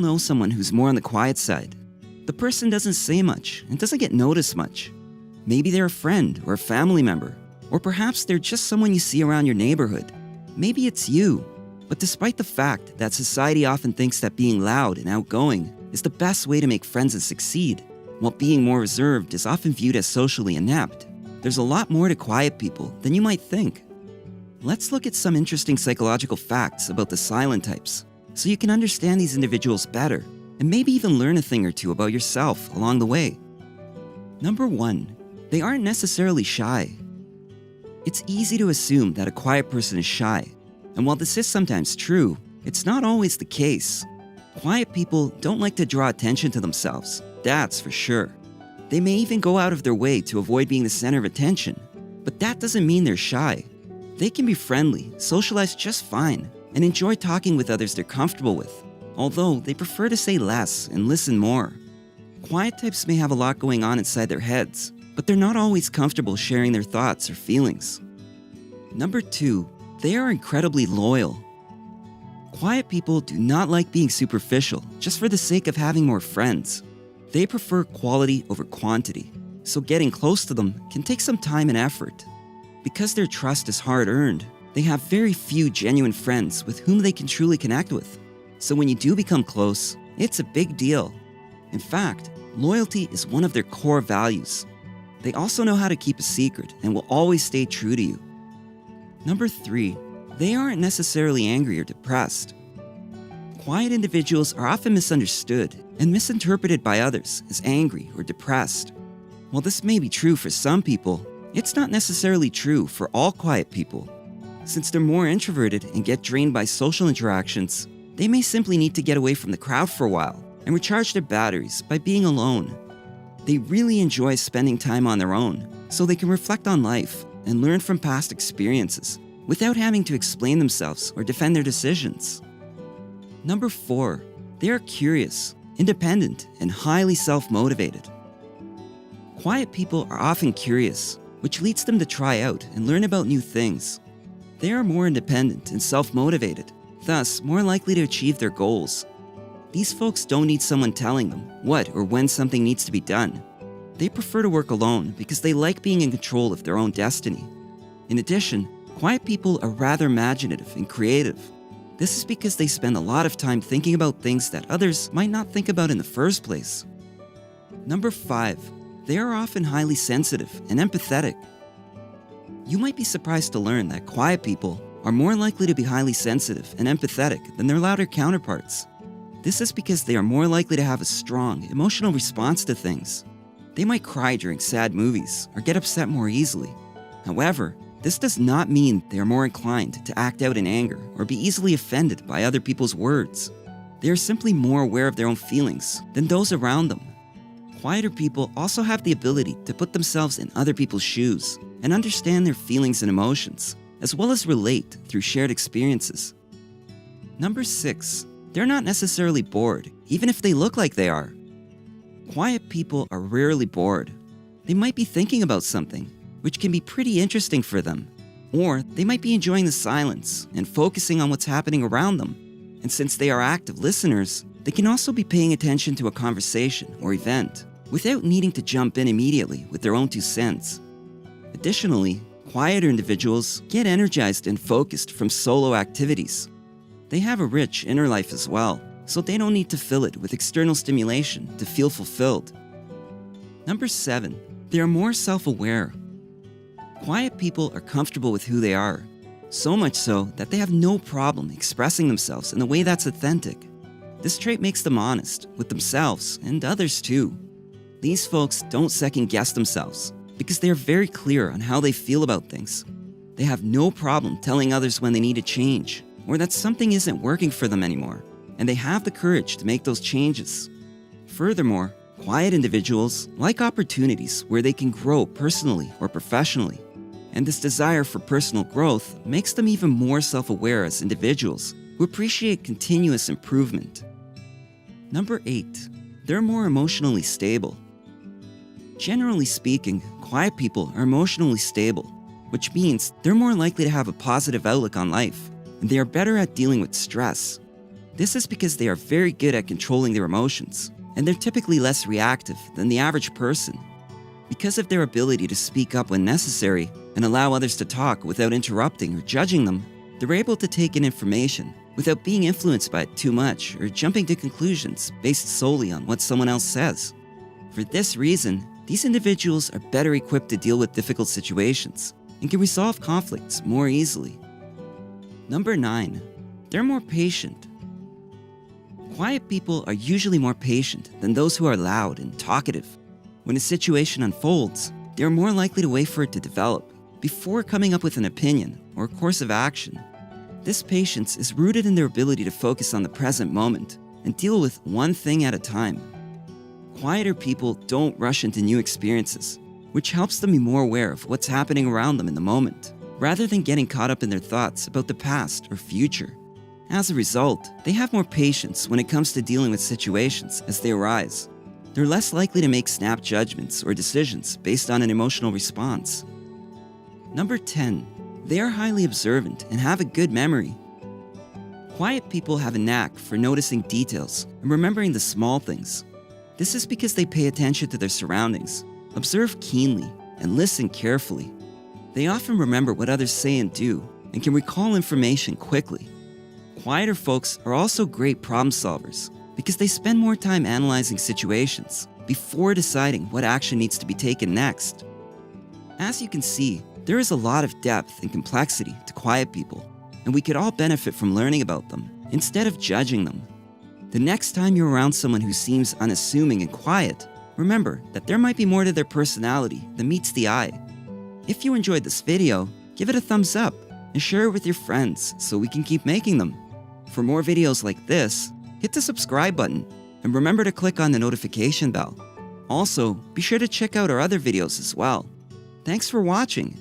know someone who's more on the quiet side. The person doesn't say much and doesn't get noticed much. Maybe they're a friend or a family member, or perhaps they're just someone you see around your neighborhood. Maybe it's you. But despite the fact that society often thinks that being loud and outgoing is the best way to make friends and succeed, while being more reserved is often viewed as socially inept, there's a lot more to quiet people than you might think. Let's look at some interesting psychological facts about the silent types, so you can understand these individuals better, and maybe even learn a thing or two about yourself along the way. Number 1, they aren't necessarily shy. It's easy to assume that a quiet person is shy, and while this is sometimes true, it's not always the case. Quiet people don't like to draw attention to themselves, that's for sure. They may even go out of their way to avoid being the center of attention, but that doesn't mean they're shy. They can be friendly, socialize just fine, and enjoy talking with others they're comfortable with, although they prefer to say less and listen more. Quiet types may have a lot going on inside their heads, but they're not always comfortable sharing their thoughts or feelings. Number 2, they are incredibly loyal. Quiet people do not like being superficial just for the sake of having more friends. They prefer quality over quantity, so getting close to them can take some time and effort. Because their trust is hard-earned, they have very few genuine friends with whom they can truly connect with. So when you do become close, it's a big deal. In fact, loyalty is one of their core values. They also know how to keep a secret and will always stay true to you. Number 3, they aren't necessarily angry or depressed. Quiet individuals are often misunderstood and misinterpreted by others as angry or depressed. While this may be true for some people, it's not necessarily true for all quiet people. Since they're more introverted and get drained by social interactions, they may simply need to get away from the crowd for a while and recharge their batteries by being alone. They really enjoy spending time on their own, so they can reflect on life and learn from past experiences without having to explain themselves or defend their decisions. Number 4, they are curious, independent, and highly self-motivated. Quiet people are often curious, which leads them to try out and learn about new things. They are more independent and self-motivated, thus more likely to achieve their goals. These folks don't need someone telling them what or when something needs to be done. They prefer to work alone because they like being in control of their own destiny. In addition, quiet people are rather imaginative and creative. This is because they spend a lot of time thinking about things that others might not think about in the first place. Number 5, they are often highly sensitive and empathetic. You might be surprised to learn that quiet people are more likely to be highly sensitive and empathetic than their louder counterparts. This is because they are more likely to have a strong emotional response to things. They might cry during sad movies or get upset more easily. However, this does not mean they are more inclined to act out in anger or be easily offended by other people's words. They are simply more aware of their own feelings than those around them. Quieter people also have the ability to put themselves in other people's shoes and understand their feelings and emotions, as well as relate through shared experiences. Number 6, they're not necessarily bored, even if they look like they are. Quiet people are rarely bored. They might be thinking about something, which can be pretty interesting for them. Or they might be enjoying the silence and focusing on what's happening around them. And since they are active listeners, they can also be paying attention to a conversation or event without needing to jump in immediately with their own 2 cents. Additionally, quieter individuals get energized and focused from solo activities. They have a rich inner life as well, so they don't need to fill it with external stimulation to feel fulfilled. Number 7, they are more self-aware. Quiet people are comfortable with who they are, so much so that they have no problem expressing themselves in a way that's authentic. This trait makes them honest with themselves and others too. These folks don't second-guess themselves because they are very clear on how they feel about things. They have no problem telling others when they need to change or that something isn't working for them anymore, and they have the courage to make those changes. Furthermore, quiet individuals like opportunities where they can grow personally or professionally, and this desire for personal growth makes them even more self-aware as individuals who appreciate continuous improvement. Number 8, they're more emotionally stable. Generally speaking, quiet people are emotionally stable, which means they're more likely to have a positive outlook on life, and they are better at dealing with stress. This is because they are very good at controlling their emotions, and they're typically less reactive than the average person. Because of their ability to speak up when necessary and allow others to talk without interrupting or judging them, they're able to take in information without being influenced by it too much or jumping to conclusions based solely on what someone else says. For this reason, these individuals are better equipped to deal with difficult situations and can resolve conflicts more easily. Number 9, they're more patient. Quiet people are usually more patient than those who are loud and talkative. When a situation unfolds, they are more likely to wait for it to develop before coming up with an opinion or a course of action. This patience is rooted in their ability to focus on the present moment and deal with one thing at a time. Quieter people don't rush into new experiences, which helps them be more aware of what's happening around them in the moment, rather than getting caught up in their thoughts about the past or future. As a result, they have more patience when it comes to dealing with situations as they arise. They're less likely to make snap judgments or decisions based on an emotional response. Number 10, they are highly observant and have a good memory. Quiet people have a knack for noticing details and remembering the small things. This is because they pay attention to their surroundings, observe keenly, and listen carefully. They often remember what others say and do and can recall information quickly. Quieter folks are also great problem solvers because they spend more time analyzing situations before deciding what action needs to be taken next. As you can see, there is a lot of depth and complexity to quiet people, and we could all benefit from learning about them instead of judging them. The next time you're around someone who seems unassuming and quiet, remember that there might be more to their personality than meets the eye. If you enjoyed this video, give it a thumbs up and share it with your friends so we can keep making them. For more videos like this, hit the subscribe button and remember to click on the notification bell. Also, be sure to check out our other videos as well. Thanks for watching.